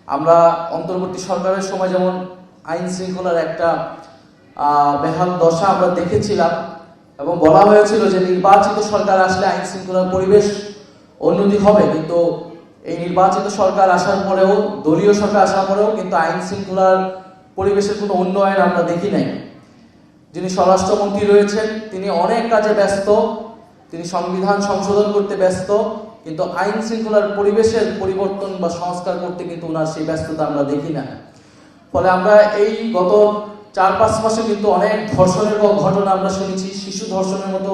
আমরা অন্তর্বর্তী সরকারের সময় যেমন আইন শৃঙ্খলার একটা বেহাল দশা আমরা দেখেছিলাম এবং বলা হয়েছিল যে নির্বাচিত সরকার আসলে আইন শৃঙ্খলার পরিবেশ উন্নতি হবে, কিন্তু এই নির্বাচিত সরকার আসার পরেও, দলীয় সরকার আসার পরেও কিন্তু আইন শৃঙ্খলার পরিবেশের কোনো উন্নয়ন আমরা দেখি নাই। যিনি স্বরাষ্ট্রমন্ত্রী রয়েছেন তিনি অনেক কাজে ব্যস্ত, তিনি সংবিধান সংশোধন করতে ব্যস্ত, কিন্তু আইন শৃঙ্খলার পরিবেশের পরিবর্তন বা সংস্কার করতে কিন্তু ওনার সেই ব্যস্ততা আমরা দেখি না। ফলে আমরা এই গত 4-5 মাসে কিন্তু অনেক ধর্ষণের ঘটনা আমরা শুনেছি, শিশু ধর্ষণের মতো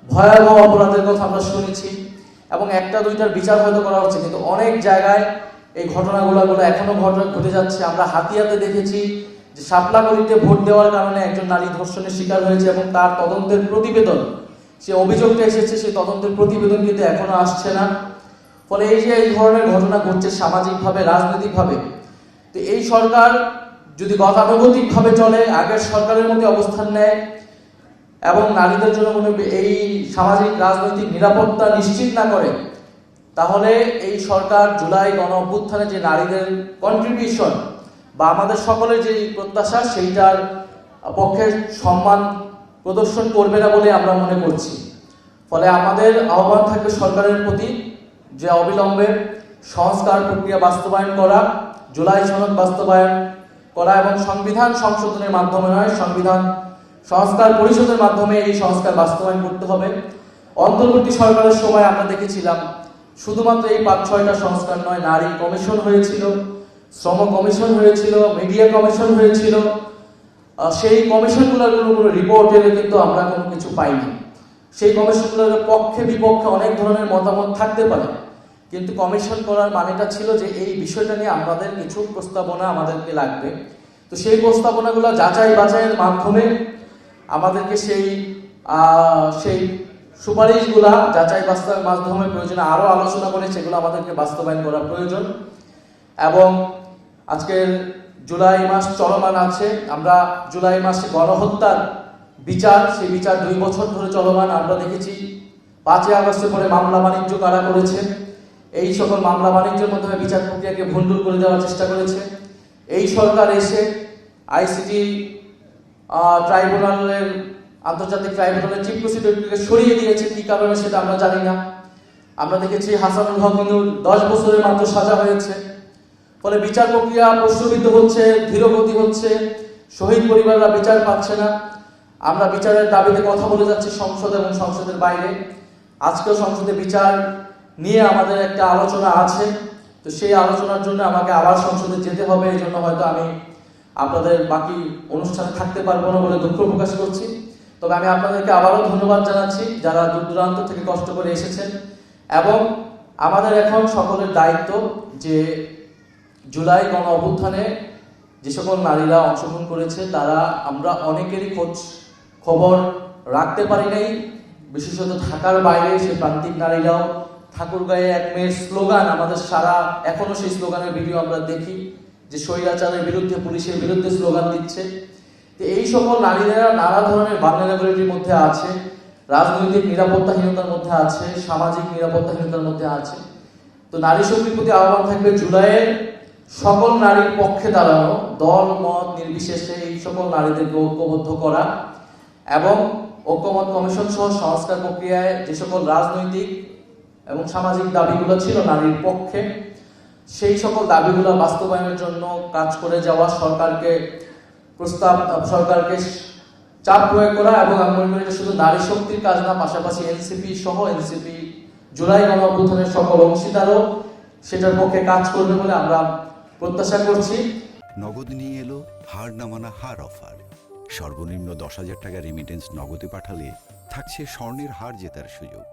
ভয়াবহ অপরাধের কথা আমরা শুনেছি এবং 1-2টার বিচার হয়তো করা হচ্ছে, কিন্তু অনেক জায়গায় এই ঘটনাগুলো এখনো ঘটে যাচ্ছে। আমরা হাতিয়াতে দেখেছি যে শাপলাগড়িতে ভোট দেওয়ার কারণে একজন নারী ধর্ষণের শিকার হয়েছে এবং তার তদন্তের প্রতিবেদন, সে অভিযোগটা এসেছে, সেই তদন্তের প্রতিবেদন কিন্তু এখনো আসছে না। ফলে এই যে এই ধরনের ঘটনা ঘটছে সামাজিকভাবে, রাজনৈতিকভাবে, তো এই সরকার যদি গতানুগতিকভাবে চলে, আগের সরকারের মধ্যে অবস্থান নেয় এবং নারীদের জন্য কোনো এই সামাজিক রাজনৈতিক নিরাপত্তা নিশ্চিত না করে, তাহলে এই সরকার জুলাই গণ অভ্যুত্থানে যে নারীদের কন্ট্রিবিউশন বা আমাদের সকলের যে প্রত্যাশা সেইটার পক্ষে সম্মান প্রদর্শন করবে না বলে আমরা মনে করছি। ফলে আমাদের আহ্বান থাকবে সরকারের প্রতি যে অবিলম্বে সংস্কার প্রক্রিয়া বাস্তবায়ন করা, জুলাই সনদ বাস্তবায়ন করা এবং সংবিধান সংশোধনের মাধ্যমে নয়, সংবিধান সংস্কার পরিষদের মাধ্যমে এই সংস্কার বাস্তবায়ন করতে হবে। অন্তর্বর্তী সরকারের সময় আমরা দেখেছিলাম শুধুমাত্র এই 5-6টা সংস্কার নয়, নারী কমিশন হয়েছিল, শ্রম কমিশন হয়েছিল, মিডিয়া কমিশন হয়েছিল। সেই কমিশনগুলোর কোনো রিপোর্ট এলে কিন্তু আমরা কোনো কিছু পাইনি। সেই কমিশনগুলোর পক্ষে বিপক্ষে অনেক ধরনের মতামত থাকতে পারে, কিন্তু কমিশন করার মানেটা ছিল যে এই বিষয়টা নিয়ে আমাদের কিছু প্রস্তাবনা আমাদেরকে লাগবে। তো সেই প্রস্তাবনাগুলো যাচাই বাছাইয়ের মাধ্যমে আমাদেরকে সেই সুপারিশগুলা যাচাই বাছাইয়ের মাধ্যমে প্রয়োজনে আরো আলোচনা করে সেগুলো আমাদেরকে বাস্তবায়ন করা প্রয়োজন। এবং আজকের জুলাই মাস চলমান আছে, আমরা জুলাই মাসে গণহত্যার বিচার, সেই বিচার 2 বছর ধরে চলমান। আমরা দেখেছি 5ই আগস্টের পরে মামলা বাণিজ্য কারা করেছে, এই সকল মামলা বাণিজ্যের মাধ্যমে বিচার প্রক্রিয়াকে ভণ্ডুল করে দেওয়ার চেষ্টা করেছে। এই সরকার এসে আইসিটি ট্রাইব্যুনালের, আন্তর্জাতিক ট্রাইব্যুনালের চিফ প্রসিকিউটরকে সরিয়ে দিয়েছে, কি কারণে সেটা আমরা জানি না। আমরা দেখেছি হাসানুল হক নূর 10 বছরের মাত্র সাজা হয়েছে। ফলে বিচার প্রক্রিয়া প্রশ্নবিদ্ধ হচ্ছে, ধীরগতি হচ্ছে, শহীদ পরিবাররা বিচার পাচ্ছে না। আমরা বিচারের দাবিতে কথা বলে যাচ্ছি সংসদ এবং সংসদের বাইরে। আজকেও সংসদে বিচার নিয়ে আমাদের একটা আলোচনা আছে, তো সেই আলোচনার জন্য আমাকে আবার সংসদে যেতে হবে। এই জন্য হয়তো আমি আপনাদের বাকি অনুষ্ঠানে থাকতে পারবো না বলে দুঃখ প্রকাশ করছি। তবে আমি আপনাদেরকে আবারও ধন্যবাদ জানাচ্ছি যারা দূর দূরান্ত থেকে কষ্ট করে এসেছেন। এবং আমাদের এখন সকলের দায়িত্ব যে জুলাই গণ অভ্যুত্থানে যে সকল নারীরা অংশগ্রহণ করেছে তারা, আমরা অনেকেরই খবর রাখতে পারি নাই, বিশেষত ঢাকার বাইরে সে প্রান্তিক নারীরাও ঠাকুরগাঁয়ে এক মেয়ের স্লোগান, আমাদের সারা এখনো সেই স্লোগানের ভিডিও আমরা দেখি যে স্বৈরাচারের বিরুদ্ধে, পুলিশের বিরুদ্ধে স্লোগান দিচ্ছে। তো এই সকল নারীরা নানা ধরনের ভালনারেবিলিটির মধ্যে আছে, রাজনৈতিক নিরাপত্তাহীনতার মধ্যে আছে, সামাজিক নিরাপত্তাহীনতার মধ্যে আছে। তো নারী শক্তির প্রতি আহ্বান থাকবে জুলাইয়ের সকল নারীর পক্ষে দাঁড়ানো, দল মত নির্বিশেষে এই সকল নারীদেরকে ঐক্যবদ্ধ করা এবং ঐক্যমত কমিশন সহ সংস্কার প্রক্রিয়ায় যে সকল রাজনৈতিক এবং সামাজিক দাবিগুলো ছিল নারীর পক্ষে, সেই সকল দাবিগুলো বাস্তবায়নের জন্য কাজ করে যাওয়া, সরকারকে চাপ প্রয়োগ করা। এবং আমি মনে করি শুধু নারী শক্তির কাজ না, পাশাপাশি এনসিপি সহ এনসিপি জুলাই গণ অভ্যুত্থানের সকল অংশীদারও সেটার পক্ষে কাজ করবে বলে আমরা প্রত্যাশা করছি। নগদ নিয়ে এলো হার না মানা হার অফার। সর্বনিম্ন 10,000 টাকা রেমিটেন্স নগদে পাঠালে থাকছে স্বর্ণের হার জেতার সুযোগ।